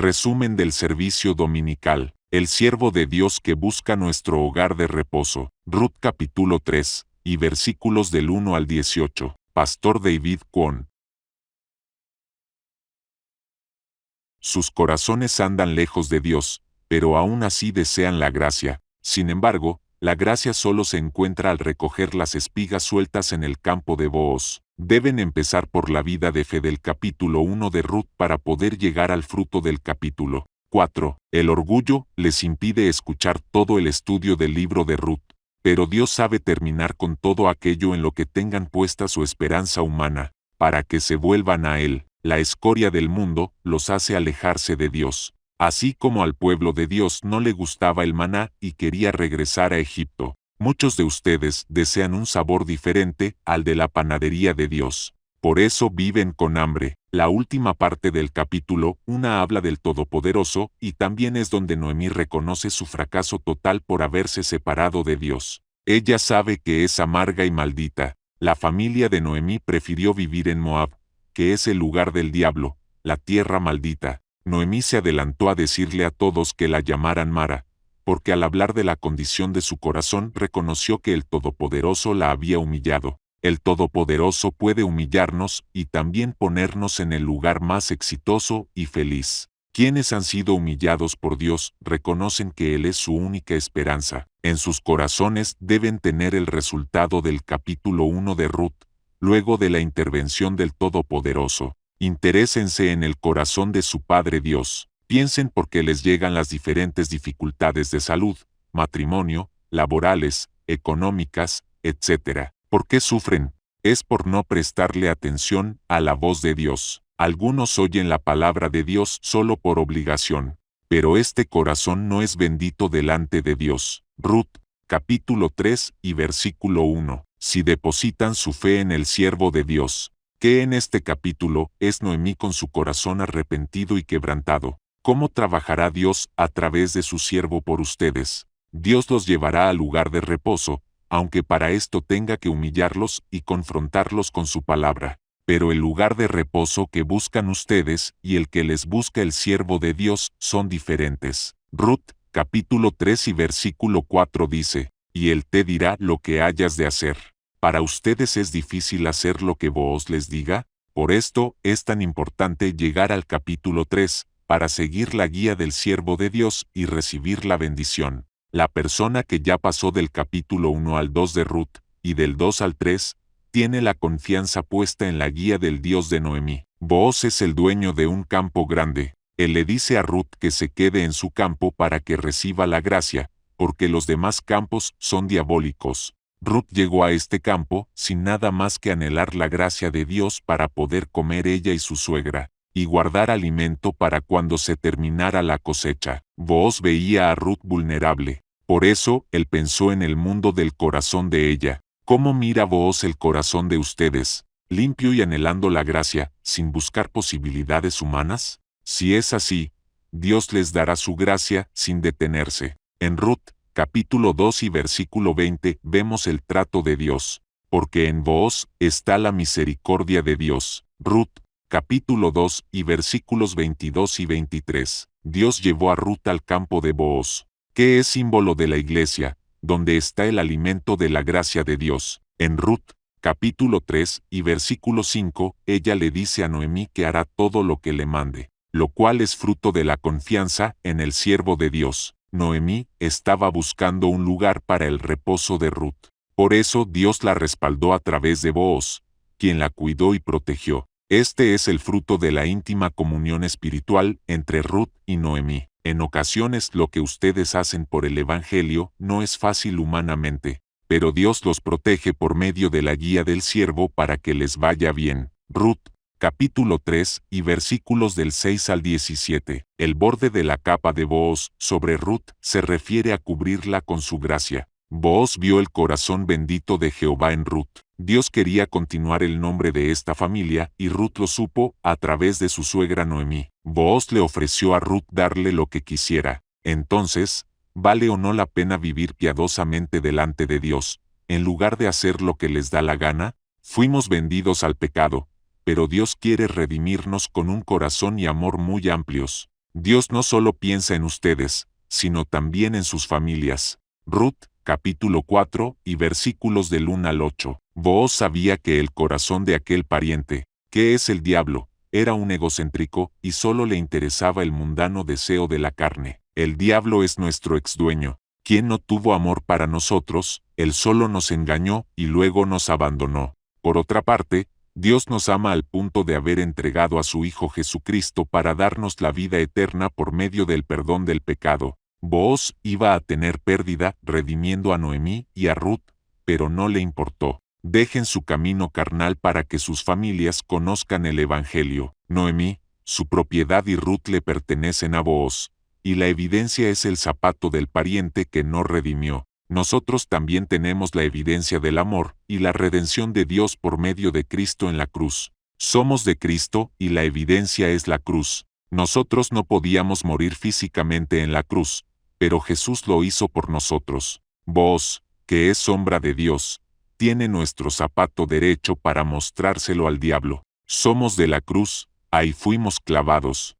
Resumen del servicio dominical. El siervo de Dios que busca nuestro hogar de reposo. Ruth capítulo 3, y versículos del 1 al 18. Pastor David Kwon. Sus corazones andan lejos de Dios, pero aún así desean la gracia. Sin embargo, la gracia solo se encuentra al recoger las espigas sueltas en el campo de Booz. Deben empezar por la vida de fe del capítulo 1 de Ruth para poder llegar al fruto del capítulo 4. El orgullo les impide escuchar todo el estudio del libro de Ruth, pero Dios sabe terminar con todo aquello en lo que tengan puesta su esperanza humana, para que se vuelvan a Él. La escoria del mundo los hace alejarse de Dios. Así como al pueblo de Dios no le gustaba el maná y quería regresar a Egipto, muchos de ustedes desean un sabor diferente al de la panadería de Dios. Por eso viven con hambre. La última parte del capítulo 1 habla del Todopoderoso y también es donde Noemí reconoce su fracaso total por haberse separado de Dios. Ella sabe que es amarga y maldita. La familia de Noemí prefirió vivir en Moab, que es el lugar del diablo, la tierra maldita. Noemí se adelantó a decirle a todos que la llamaran Mara, porque al hablar de la condición de su corazón reconoció que el Todopoderoso la había humillado. El Todopoderoso puede humillarnos y también ponernos en el lugar más exitoso y feliz. Quienes han sido humillados por Dios reconocen que Él es su única esperanza. En sus corazones deben tener el resultado del capítulo 1 de Ruth, luego de la intervención del Todopoderoso. Interésense en el corazón de su Padre Dios. Piensen por qué les llegan las diferentes dificultades de salud, matrimonio, laborales, económicas, etc. ¿Por qué sufren? Es por no prestarle atención a la voz de Dios. Algunos oyen la palabra de Dios solo por obligación, pero este corazón no es bendito delante de Dios. Ruth, capítulo 3 y versículo 1. Si depositan su fe en el siervo de Dios, que en este capítulo es Noemí con su corazón arrepentido y quebrantado. ¿Cómo trabajará Dios a través de su siervo por ustedes? Dios los llevará al lugar de reposo, aunque para esto tenga que humillarlos y confrontarlos con su palabra. Pero el lugar de reposo que buscan ustedes y el que les busca el siervo de Dios son diferentes. Ruth, capítulo 3 y versículo 4 dice, y Él te dirá lo que hayas de hacer. ¿Para ustedes es difícil hacer lo que Booz les diga? Por esto es tan importante llegar al capítulo 3, para seguir la guía del siervo de Dios y recibir la bendición. La persona que ya pasó del capítulo 1 al 2 de Ruth, y del 2 al 3, tiene la confianza puesta en la guía del Dios de Noemí. Booz es el dueño de un campo grande. Él le dice a Ruth que se quede en su campo para que reciba la gracia, porque los demás campos son diabólicos. Ruth llegó a este campo sin nada más que anhelar la gracia de Dios para poder comer ella y su suegra, y guardar alimento para cuando se terminara la cosecha. Booz veía a Ruth vulnerable, por eso él pensó en el mundo del corazón de ella. ¿Cómo mira Booz el corazón de ustedes? ¿Limpio y anhelando la gracia, sin buscar posibilidades humanas? Si es así, Dios les dará su gracia sin detenerse. En Ruth, capítulo 2 y versículo 20, vemos el trato de Dios, porque en Booz está la misericordia de Dios. Ruth, capítulo 2 y versículos 22 y 23. Dios llevó a Ruth al campo de Booz, que es símbolo de la iglesia, donde está el alimento de la gracia de Dios. En Ruth, capítulo 3 y versículo 5, ella le dice a Noemí que hará todo lo que le mande, lo cual es fruto de la confianza en el siervo de Dios. Noemí estaba buscando un lugar para el reposo de Ruth. Por eso Dios la respaldó a través de Booz, quien la cuidó y protegió. Este es el fruto de la íntima comunión espiritual entre Ruth y Noemí. En ocasiones lo que ustedes hacen por el Evangelio no es fácil humanamente, pero Dios los protege por medio de la guía del siervo para que les vaya bien. Ruth, capítulo 3 y versículos del 6 al 17. El borde de la capa de Booz sobre Ruth se refiere a cubrirla con su gracia. Booz vio el corazón bendito de Jehová en Ruth. Dios quería continuar el nombre de esta familia y Ruth lo supo a través de su suegra Noemí. Booz le ofreció a Ruth darle lo que quisiera. Entonces, ¿vale o no la pena vivir piadosamente delante de Dios, en lugar de hacer lo que les da la gana? Fuimos vendidos al pecado, pero Dios quiere redimirnos con un corazón y amor muy amplios. Dios no solo piensa en ustedes, sino también en sus familias. Ruth, capítulo 4, y versículos del 1 al 8. Booz sabía que el corazón de aquel pariente, que es el diablo, era un egocéntrico y solo le interesaba el mundano deseo de la carne. El diablo es nuestro exdueño, quien no tuvo amor para nosotros, él solo nos engañó y luego nos abandonó. Por otra parte, Dios nos ama al punto de haber entregado a su Hijo Jesucristo para darnos la vida eterna por medio del perdón del pecado. Booz iba a tener pérdida redimiendo a Noemí y a Ruth, pero no le importó. Dejen su camino carnal para que sus familias conozcan el Evangelio. Noemí, su propiedad y Ruth le pertenecen a Booz, y la evidencia es el zapato del pariente que no redimió. Nosotros también tenemos la evidencia del amor y la redención de Dios por medio de Cristo en la cruz. Somos de Cristo y la evidencia es la cruz. Nosotros no podíamos morir físicamente en la cruz, pero Jesús lo hizo por nosotros. Booz, que es sombra de Dios, tiene nuestro zapato derecho para mostrárselo al diablo. Somos de la cruz, ahí fuimos clavados.